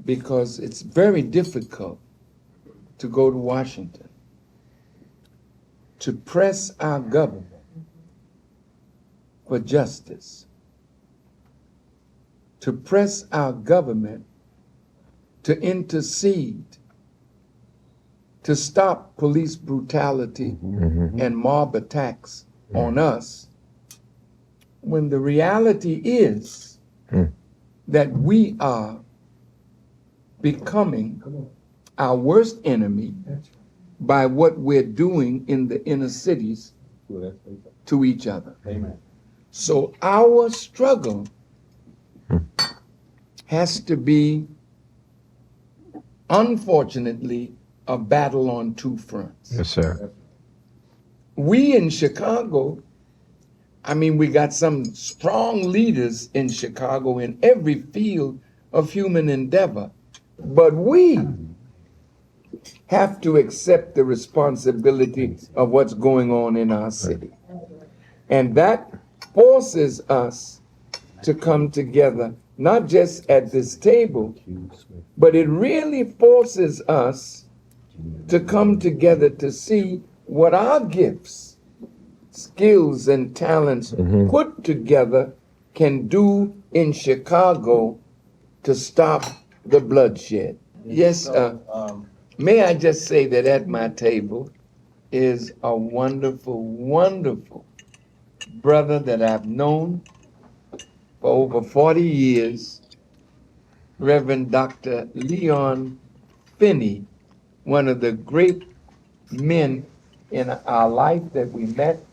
because it's very difficult to go to Washington to press our government for justice, to press our government to intercede, to stop police brutality and mob attacks on us, when the reality is that we are becoming our worst enemy by what we're doing in the inner cities to each other. Amen. So our struggle has to be, unfortunately, a battle on two fronts. Yes, sir. We in Chicago, I mean, we got some strong leaders in Chicago in every field of human endeavor, but we have to accept the responsibility of what's going on in our city. And that forces us to come together, not just at this table, but it really forces us to come together to see what our gifts, skills, and talents put together can do in Chicago to stop the bloodshed. Yes, may I just say that at my table is a wonderful, wonderful brother that I've known for over 40 years, Reverend Dr. Leon Finney, one of the great men in our life that we met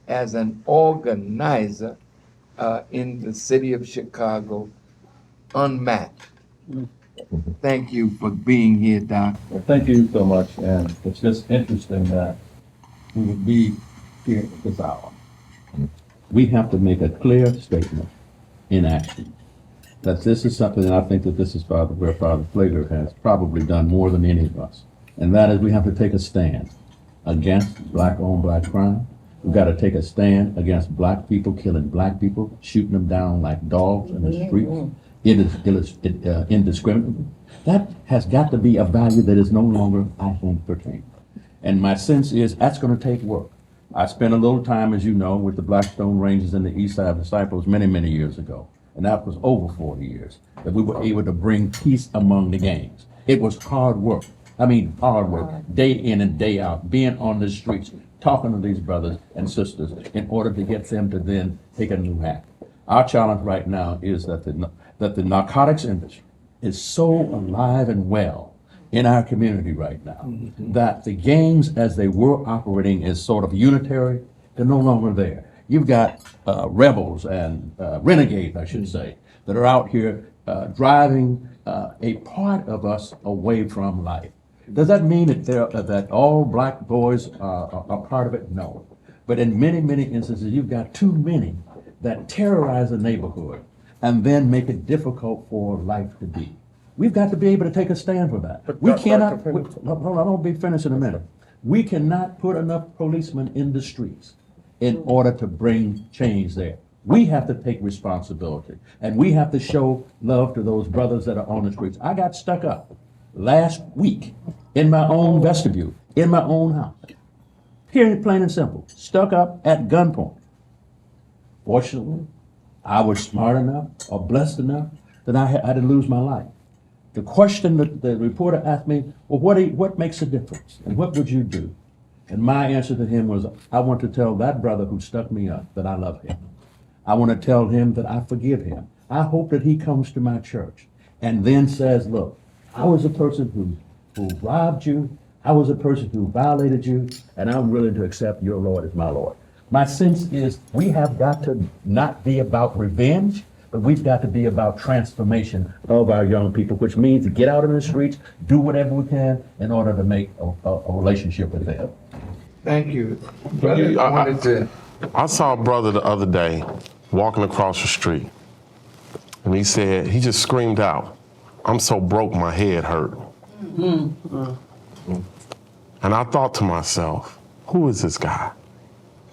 as an organizer in the city of Chicago, unmatched. Thank you for being here, Doc. Well, thank you so much, and it's just interesting that we would be here at this hour. We have to make a clear statement in action that this is something, and I think that this is where Father Flagler has probably done more than any of us, and that is we have to take a stand against black-owned black crime. We've got to take a stand against black people killing black people, shooting them down like dogs in the streets. It is indiscriminate. That has got to be a value that is no longer, I think, pertained. And my sense is that's going to take work. I spent a little time, as you know, with the Blackstone Rangers and the East Side Disciples many, many years ago. And that was over 40 years that we were able to bring peace among the gangs. It was hard work. I mean, hard work, day in and day out, being on the streets, talking to these brothers and sisters in order to get them to then take a new act. Our challenge right now is that the narcotics industry is so alive and well in our community right now that the gangs as they were operating as sort of unitary, they're no longer there. You've got rebels and renegades, I should say, that are out here driving a part of us away from life. Does that mean that all black boys are part of it? No. But in many, many instances, you've got too many that terrorize the neighborhood and then make it difficult for life to be. We've got to be able to take a stand for that. We cannot, hold on, I'll be finished in a minute. We cannot put enough policemen in the streets in order to bring change there. We have to take responsibility, and we have to show love to those brothers that are on the streets. I got stuck up last week in my own vestibule, in my own house. Period, plain and simple. Stuck up at gunpoint. Fortunately, I was smart enough or blessed enough that I didn't lose my life. The question that the reporter asked me, well, what makes a difference? And what would you do? And my answer to him was, I want to tell that brother who stuck me up that I love him. I want to tell him that I forgive him. I hope that he comes to my church and then says, look, I was a person who robbed you. I was a person who violated you, and I'm willing to accept your Lord as my Lord. My sense is we have got to not be about revenge, but we've got to be about transformation of our young people, which means to get out in the streets, do whatever we can in order to make a relationship with them. Thank you. Brother, I saw a brother the other day walking across the street, and he said, he just screamed out, I'm so broke my head hurt. And I thought to myself, who is this guy?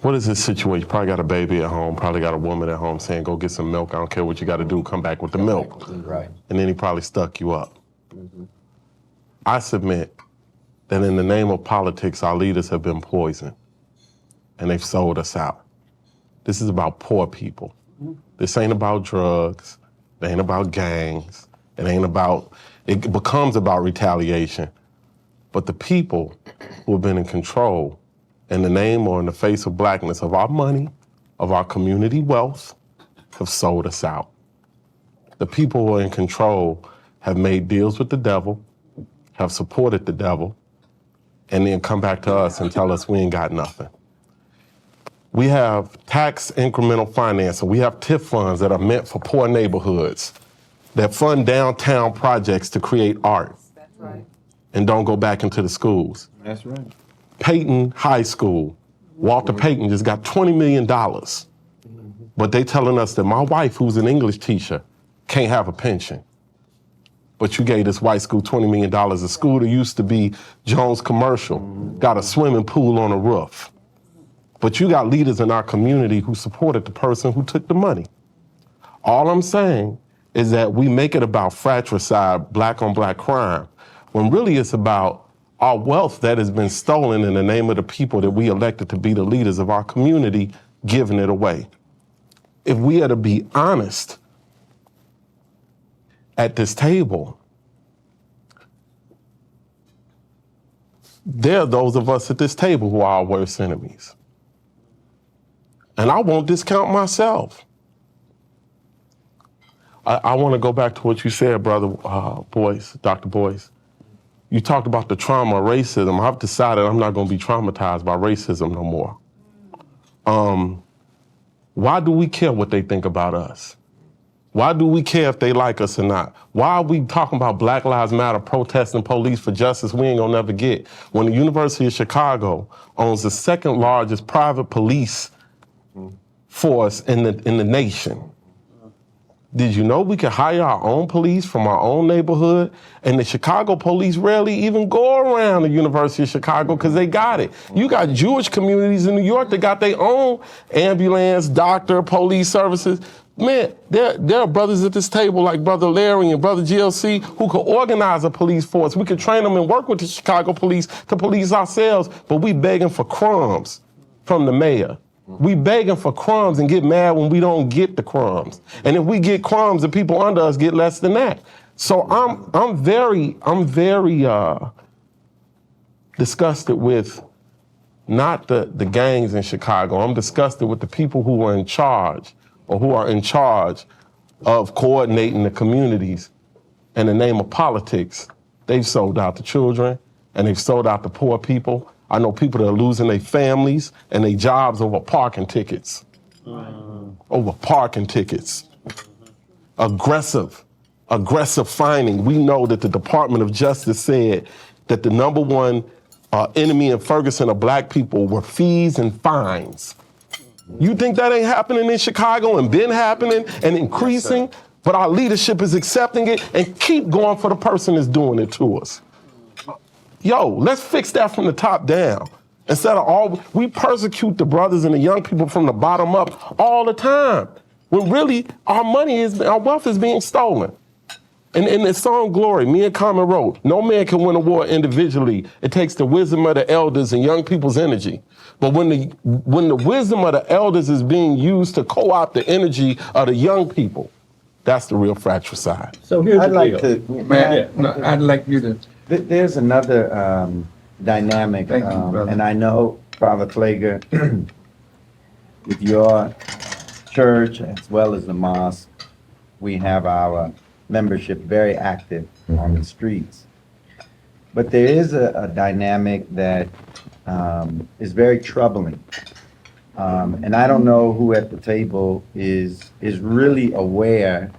What is this situation? Probably got a baby at home, probably got a woman at home saying, go get some milk, I don't care what you got to do, come back with the milk. Right. And then he probably stuck you up. I submit that in the name of politics, our leaders have been poisoned and they've sold us out. This is about poor people. This ain't about drugs. It ain't about gangs. It becomes about retaliation. But the people who have been in control in the name or in the face of blackness of our money, of our community wealth, have sold us out. The people who are in control have made deals with the devil, have supported the devil, and then come back to us and tell us we ain't got nothing. We have tax incremental financing. We have TIF funds that are meant for poor neighborhoods that fund downtown projects to create art. That's right. And don't go back into the schools. That's right. Peyton High School, Walter Payton just got $20 million. But they telling us that my wife, who's an English teacher, can't have a pension. But you gave this white school $20 million. A school that used to be Jones Commercial, got a swimming pool on a roof. But you got leaders in our community who supported the person who took the money. All I'm saying is that we make it about fratricide, black on black crime, when really it's about our wealth that has been stolen in the name of the people that we elected to be the leaders of our community, giving it away. If we are to be honest at this table, there are those of us at this table who are our worst enemies. And I won't discount myself. I want to go back to what you said, brother Boyce, Dr. Boyce. You talked about the trauma of racism. I've decided I'm not going to be traumatized by racism no more. Why do we care what they think about us? Why do we care if they like us or not? Why are we talking about Black Lives Matter, protesting police for justice we ain't gonna never get? When the University of Chicago owns the second largest private police force in the nation. Did you know we can hire our own police from our own neighborhood? And the Chicago police rarely even go around the University of Chicago because they got it. You got Jewish communities in New York that got their own ambulance, doctor, police services. Man, there are brothers at this table like Brother Larry and Brother GLC who could organize a police force. We could train them and work with the Chicago police to police ourselves, but we begging for crumbs from the mayor. We begging for crumbs and get mad when we don't get the crumbs. And if we get crumbs, the people under us get less than that. So I'm very disgusted with not the gangs in Chicago. I'm disgusted with the people who are in charge or who are in charge of coordinating the communities in the name of politics. They've sold out the children and they've sold out the poor people. I know people that are losing their families and their jobs over parking tickets. Over parking tickets. Aggressive finding. We know that the Department of Justice said that the number one enemy in Ferguson of black people were fees and fines. You think that ain't happening in Chicago and been happening and increasing? But our leadership is accepting it and keep going for the person that's doing it to us. Yo, let's fix that from the top down. Instead of we persecute the brothers and the young people from the bottom up all the time. When really our wealth is being stolen. And in the song Glory, me and Common wrote, no man can win a war individually. It takes the wisdom of the elders and young people's energy. But when the wisdom of the elders is being used to co-opt the energy of the young people, that's the real fratricide. So here's I'd the like deal. to, Man, no, I'd like you to. there's another dynamic, Thank you, brother. and I know, Father Pfleger, with your church as well as the mosque, we have our membership very active on the streets. But there is a dynamic that is very troubling. And I don't know who at the table is really aware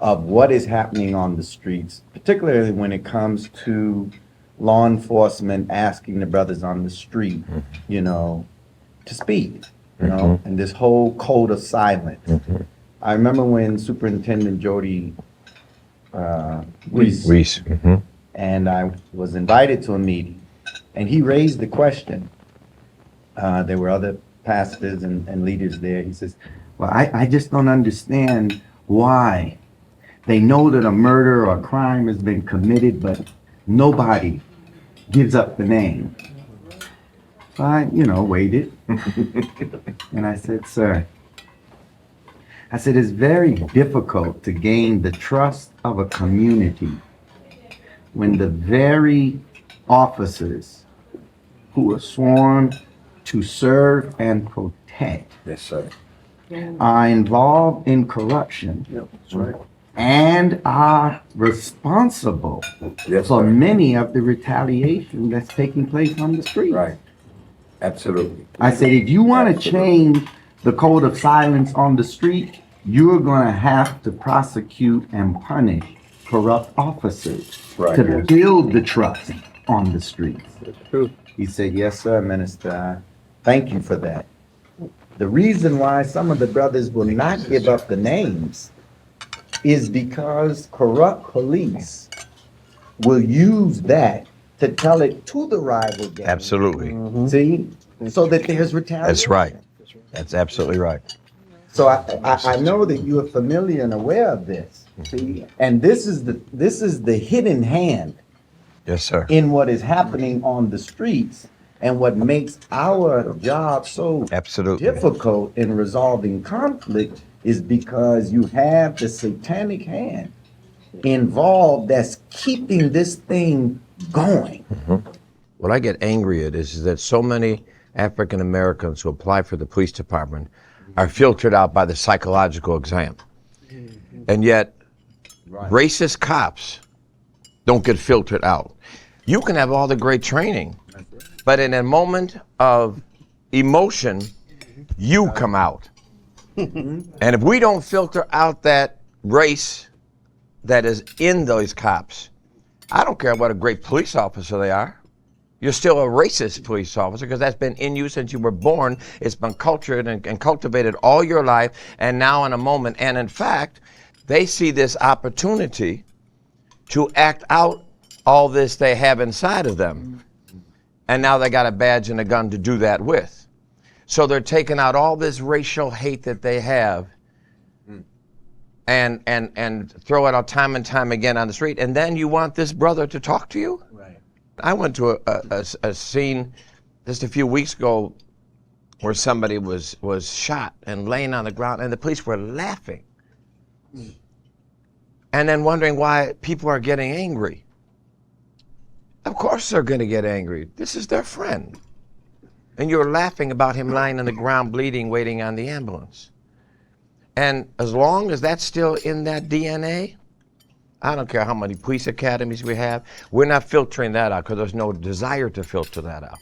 of what is happening on the streets, particularly when it comes to law enforcement asking the brothers on the street, to speak, and this whole code of silence. I remember when Superintendent Jody Reese, and I was invited to a meeting, and he raised the question. There were other pastors and leaders there. He says, well, I just don't understand why They know that a murder or a crime has been committed, but nobody gives up the name. So I, waited. And I said, sir, I said, it's very difficult to gain the trust of a community when the very officers who are sworn to serve and protect Yes, sir. are involved in corruption That's right. and are responsible Yes, for sir. many of the retaliation that's taking place on the street. Right. Absolutely. I said, if you want to change the code of silence on the street, you're going to have to prosecute and punish corrupt officers Right. to build the trust on the streets. True. He said, yes, sir, Minister. Thank you for that. The reason why some of the brothers will not give up the names is because corrupt police will use that to tell it to the rival gang. Absolutely. See? So that there's retaliation. That's right. That's absolutely right. So I know that you are familiar and aware of this. See? And this is the hidden hand Yes, sir. in what is happening on the streets and what makes our job so Absolutely. difficult in resolving conflict is because you have the satanic hand involved that's keeping this thing going. What I get angry at is that so many African Americans who apply for the police department are filtered out by the psychological exam. And yet, racist cops don't get filtered out. You can have all the great training, but in a moment of emotion, you come out. And if we don't filter out that race that is in those cops, I don't care what a great police officer they are. You're still a racist police officer because that's been in you since you were born. It's been cultured and cultivated all your life, and now in a moment. And in fact, they see this opportunity to act out all this they have inside of them. And now they got a badge and a gun to do that with. So they're taking out all this racial hate that they have and throw it out time and time again on the street. And then you want this brother to talk to you? Right. I went to a scene just a few weeks ago where somebody was shot and laying on the ground, and the police were laughing. And then wondering why people are getting angry. Of course they're going to get angry. This is their friend. And you're laughing about him lying on the ground bleeding, waiting on the ambulance. And as long as that's still in that DNA, I don't care how many police academies we have, we're not filtering that out because there's no desire to filter that out.